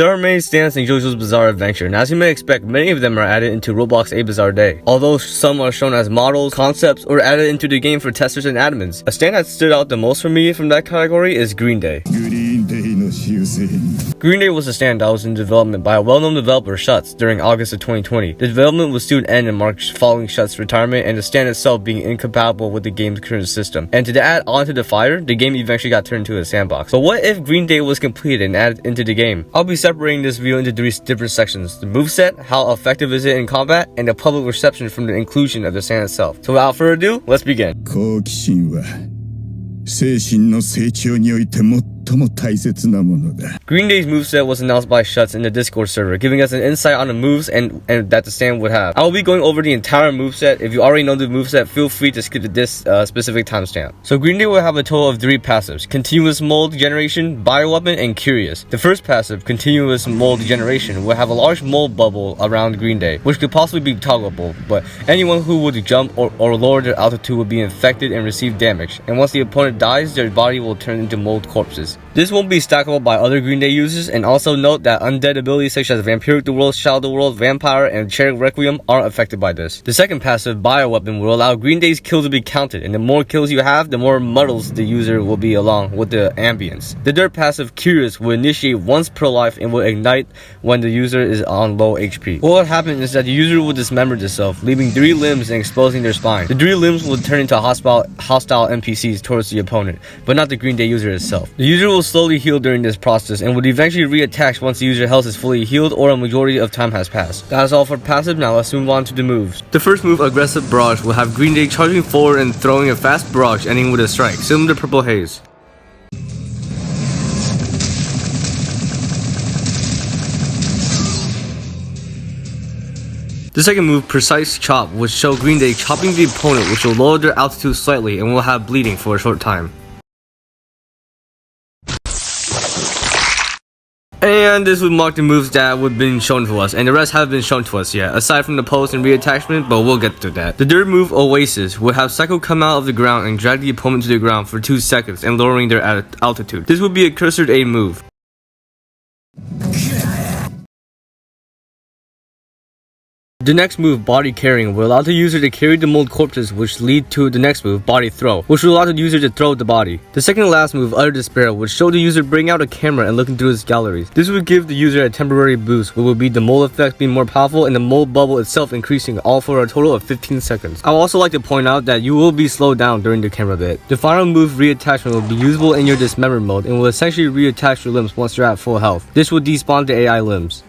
There are many stands in JoJo's Bizarre Adventure, and as you may expect, many of them are added into Roblox A Bizarre Day, although some are shown as models, concepts, or added into the game for testers and admins. A stand that stood out the most for me from that category is Green Day. Green Day was a stand that was in development by a well-known developer, shoutout, during August of 2020. The development was due to end in March following shoutout retirement and the stand itself being incompatible with the game's current system. And to add on to the fire, the game eventually got turned into a sandbox. But what if Green Day was completed and added into the game? I'll be separating this video into 3 different sections: the moveset, how effective is it in combat, and the public reception from the inclusion of the stand itself. So without further ado, let's begin. Green Day's moveset was announced by shoutout in the Discord server, giving us an insight on the moves and that the stand would have. I will be going over the entire moveset. If you already know the moveset, feel free to skip to this specific timestamp. So Green Day will have a total of 3 passives: Continuous Mold Generation, Bioweapon, and Curious. The first passive, Continuous Mold Generation, will have a large mold bubble around Green Day, which could possibly be toggleable, but anyone who would jump or lower their altitude would be infected and receive damage, and once the opponent dies, their body will turn into mold corpses. This won't be stackable by other Green Day users, and also note that undead abilities such as Vampiric the World, Shadow the World, Vampire, and Cherry Requiem aren't affected by this. The second passive, Bioweapon, will allow Green Day's kills to be counted, and the more kills you have, the more muddles the user will be along with the ambience. The third passive, Curious, will initiate once per life and will ignite when the user is on low HP. What would happen is that the user will dismember themselves, leaving 3 limbs and exposing their spine. The 3 limbs will turn into hostile NPCs towards the opponent, but not the Green Day user itself. The user will slowly heal during this process and would eventually reattach once the user health is fully healed or a majority of time has passed. That is all for passive. Now let's move on to the moves. The first move, Aggressive Barrage, will have Green Day charging forward and throwing a fast barrage ending with a strike, similar to Purple Haze. The second move, Precise Chop, will show Green Day chopping the opponent, which will lower their altitude slightly and will have bleeding for a short time. And this would mark the moves that would have been shown to us, and the rest haven't been shown to us yet, aside from the pose and reattachment, but we'll get to that. The third move, Oasis, would have Psycho come out of the ground and drag the opponent to the ground for 2 seconds and lowering their altitude. This would be a cursored aid move. The next move, Body Carrying, will allow the user to carry the mold corpses, which lead to the next move, Body Throw, which will allow the user to throw the body. The second and last move, Utter Despair, would show the user bring out a camera and looking through his galleries. This would give the user a temporary boost, which would be the mold effect being more powerful and the mold bubble itself increasing, all for a total of 15 seconds. I would also like to point out that you will be slowed down during the camera bit. The final move, Reattachment, will be usable in your Dismember mode and will essentially reattach your limbs once you're at full health. This will despawn the AI limbs.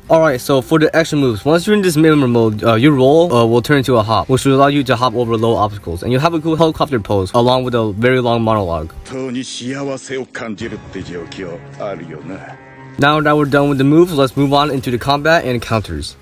Alright, so for the action moves, once you're in this Dismember mode, your roll will turn into a hop, which will allow you to hop over low obstacles, and you'll have a cool helicopter pose along with a very long monologue. Now that we're done with the moves, let's move on into the combat and counters.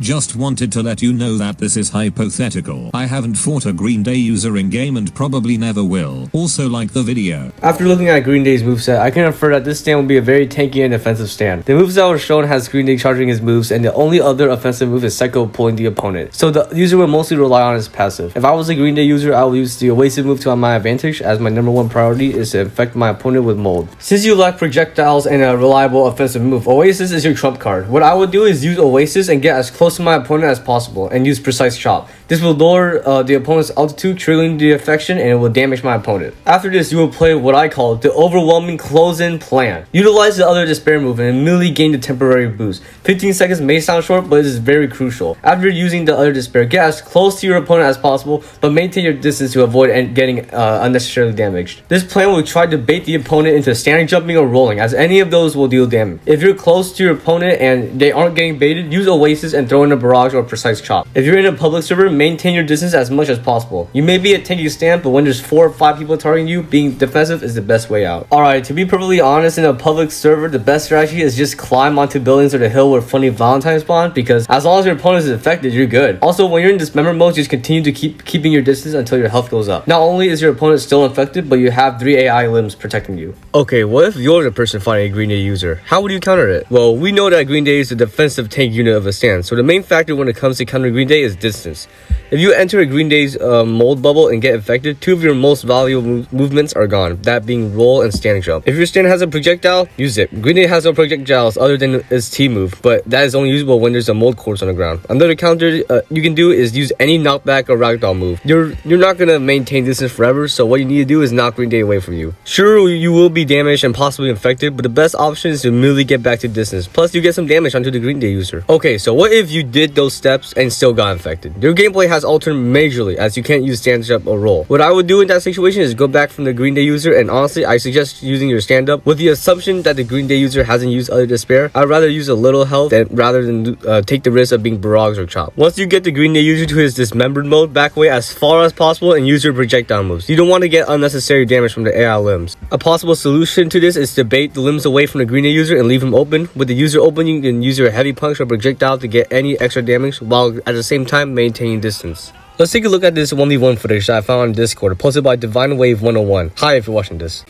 Just wanted to let you know that this is hypothetical. I haven't fought a Green Day user in game and probably never will. Also like the video. After looking at Green Day's moveset, I can infer that this stand will be a very tanky and offensive stand. The moves that were shown has Green Day charging his moves, and the only other offensive move is Psycho pulling the opponent. So the user will mostly rely on his passive. If I was a Green Day user, I would use the Oasis move to my advantage, as my #1 priority is to infect my opponent with mold. Since you lack projectiles and a reliable offensive move, Oasis is your trump card. What I would do is use Oasis and get as close to my opponent as possible and use Precise Chop. This will lower the opponent's altitude, triggering the affection, and it will damage my opponent. After this, you will play what I call the Overwhelming Close-In Plan. Utilize the Utter Despair move and immediately gain the temporary boost. 15 seconds may sound short, but it is very crucial. After using the Utter Despair, get as close to your opponent as possible, but maintain your distance to avoid getting unnecessarily damaged. This plan will try to bait the opponent into standing, jumping, or rolling, as any of those will deal damage. If you're close to your opponent and they aren't getting baited, use Oasis and throw in a Barrage or Precise Chop. If you're in a public server, maintain your distance as much as possible. You may be a tanky stand, but when there's 4 or 5 people targeting you, being defensive is the best way out. Alright, to be perfectly honest, in a public server, the best strategy is just climb onto buildings or the hill where funny Valentine spawn, because as long as your opponent is infected, you're good. Also, when you're in Dismember mode, just continue to keeping your distance until your health goes up. Not only is your opponent still infected, but you have 3 AI limbs protecting you. Okay, what if you're the person fighting a Green Day user? How would you counter it? Well, we know that Green Day is the defensive tank unit of a stand, so the main factor when it comes to countering Green Day is distance. If you enter a Green Day's mold bubble and get infected, 2 of your most valuable movements are gone, that being roll and stand jump. If your stand has a projectile, use it. Green Day has no projectiles other than its T move, but that is only usable when there's a mold corpse on the ground. Another counter you can do is use any knockback or ragdoll move. You're not gonna maintain distance forever, so what you need to do is knock Green Day away from you. Sure, you will be damaged and possibly infected, but the best option is to immediately get back to distance. Plus, you get some damage onto the Green Day user. Okay, so what if you did those steps and still got infected? Your gameplay has altered majorly as you can't use stand up or roll. What I would do in that situation is go back from the Green Day user, and honestly, I suggest using your stand up with the assumption that the Green Day user hasn't used Utter Despair. I'd rather use a little health rather than take the risk of being barraged or chopped. Once you get the Green Day user to his dismembered mode, back away as far as possible and use your projectile moves. You don't want to get unnecessary damage from the AI limbs. A possible solution to this is to bait the limbs away from the Green Day user and leave him open. With the user open, you can use your heavy punch or projectile to get any extra damage while at the same time maintaining distance. Let's take a look at this 1v1 footage that I found on Discord, posted by Divine Wave 101. Hi if you're watching this.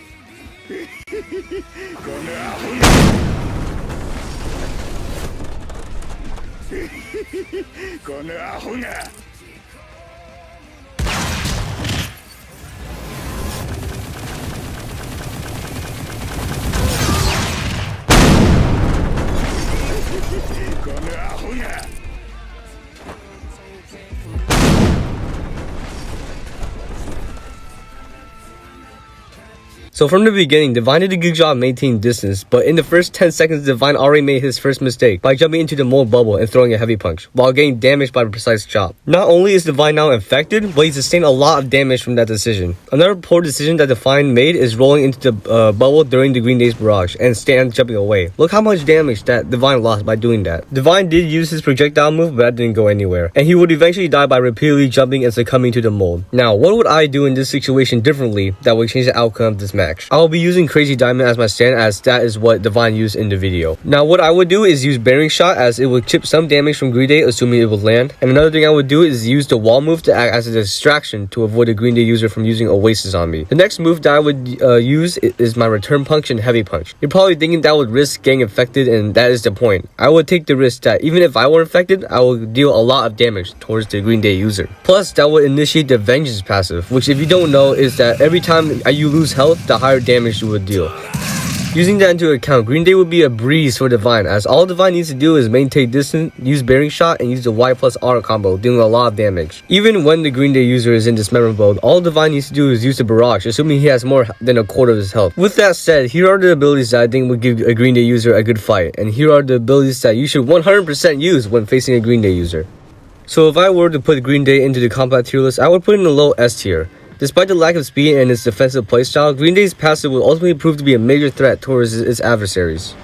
So from the beginning, Divine did a good job maintaining distance, but in the first 10 seconds, Divine already made his first mistake by jumping into the mold bubble and throwing a heavy punch, while getting damaged by the precise chop. Not only is Divine now infected, but he sustained a lot of damage from that decision. Another poor decision that Divine made is rolling into the bubble during the Green Day's barrage and stand jumping away. Look how much damage that Divine lost by doing that. Divine did use his projectile move, but that didn't go anywhere, and he would eventually die by repeatedly jumping and succumbing to the mold. Now, what would I do in this situation differently that would change the outcome of this match? I will be using Crazy Diamond as my stand, as that is what Divine used in the video. Now what I would do is use Bearing Shot, as it would chip some damage from Green Day assuming it would land. And another thing I would do is use the wall move to act as a distraction to avoid the Green Day user from using Oasis on me. The next move that I would use is my Return Punch and Heavy Punch. You're probably thinking that would risk getting infected, and that is the point. I would take the risk that even if I were infected, I would deal a lot of damage towards the Green Day user. Plus that would initiate the Vengeance passive, which if you don't know is that every time you lose health, the higher damage you would deal. Using that into account, Green Day would be a breeze for Divine, as all Divine needs to do is maintain distance, use Bearing Shot, and use the Y plus R combo, dealing a lot of damage. Even when the Green Day user is in dismember mode, all Divine needs to do is use the barrage, assuming he has more than a quarter of his health. With that said, here are the abilities that I think would give a Green Day user a good fight, and here are the abilities that you should 100% use when facing a Green Day user. So if I were to put Green Day into the combat tier list, I would put it in the low S tier. Despite the lack of speed and its defensive playstyle, Green Day's passive will ultimately prove to be a major threat towards its adversaries.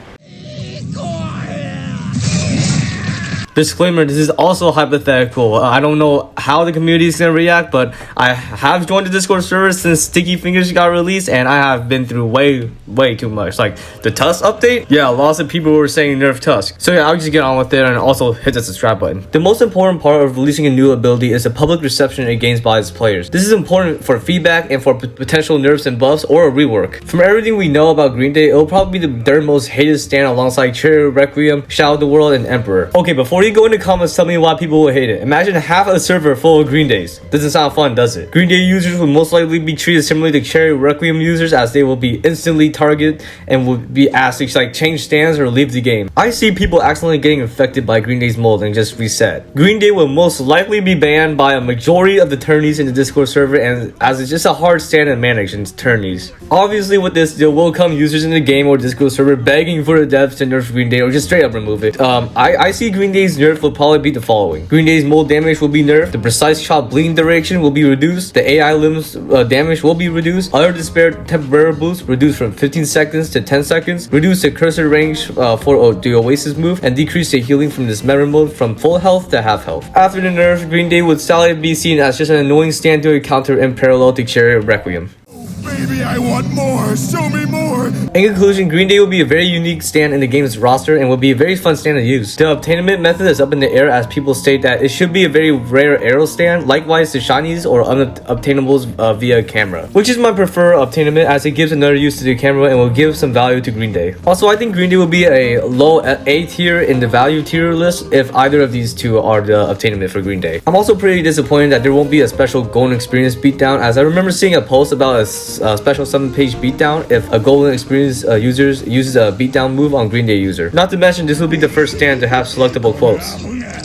Disclaimer, this is also hypothetical. I don't know how the community is going to react, but I have joined the Discord server since Sticky Fingers got released, and I have been through way too much. Like, the Tusk update? Yeah, lots of people were saying nerf Tusk. So yeah, I'll just get on with it and also hit the subscribe button. The most important part of releasing a new ability is the public reception it gains by its players. This is important for feedback and for potential nerfs and buffs or a rework. From everything we know about Green Day, it will probably be the third most hated stand alongside Cherry Requiem, Shadow of the World, and Emperor. Okay, before you go in the comments, tell me why people will hate it. Imagine half a server full of Green Days. Doesn't sound fun, does it? Green Day users will most likely be treated similarly to Cherry Requiem users, as they will be instantly targeted and will be asked to like change stands or leave the game. I see people accidentally getting infected by Green Day's mold and just reset. Green Day will most likely be banned by a majority of the tourneys in the Discord server, and as it's just a hard stand to manage in tourneys. Obviously with this, there will come users in the game or Discord server begging for the devs to nerf Green Day or just straight up remove it. I see Green Day's nerf will probably be the following. Green Day's mold damage will be nerfed, the precise chop bleeding duration will be reduced, the AI limbs damage will be reduced, Utter Despair temporary boost reduced from 15 seconds to 10 seconds, reduce the cursor range for the Oasis move, and decrease the healing from dismember mode from full health to half health. After the nerf, Green Day would sadly be seen as just an annoying stand to counter in parallel to Cherry Requiem. Baby, I want more! Show me more! In conclusion, Green Day will be a very unique stand in the game's roster and will be a very fun stand to use. The obtainment method is up in the air as people state that it should be a very rare arrow stand, likewise the shinies or unobtainables via camera, which is my preferred obtainment as it gives another use to the camera and will give some value to Green Day. Also, I think Green Day will be a low A tier in the value tier list if either of these two are the obtainment for Green Day. I'm also pretty disappointed that there won't be a special golden experience beatdown, as I remember seeing a post about a special 7-page beatdown if a golden experience user uses a beatdown move on Green Day user. Not to mention, this will be the first stand to have selectable quotes.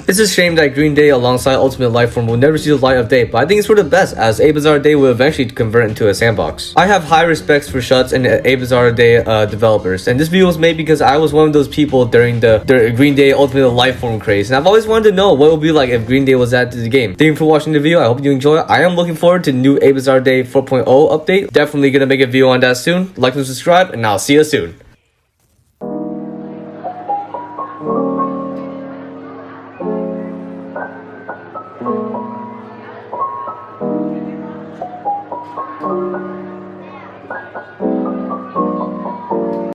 It's a shame that Green Day alongside Ultimate Lifeform will never see the light of day, but I think it's for the best as A Bazaar Day will eventually convert into a sandbox. I have high respects for Shuts and A Bazaar Day developers, and this video was made because I was one of those people during the Green Day Ultimate Lifeform craze, and I've always wanted to know what it would be like if Green Day was added to the game. Thank you for watching the video. I hope you enjoy it. I am looking forward to the new A Bazaar Day 4.0 update. Definitely gonna make a video on that soon. Like and subscribe, and I'll see you soon.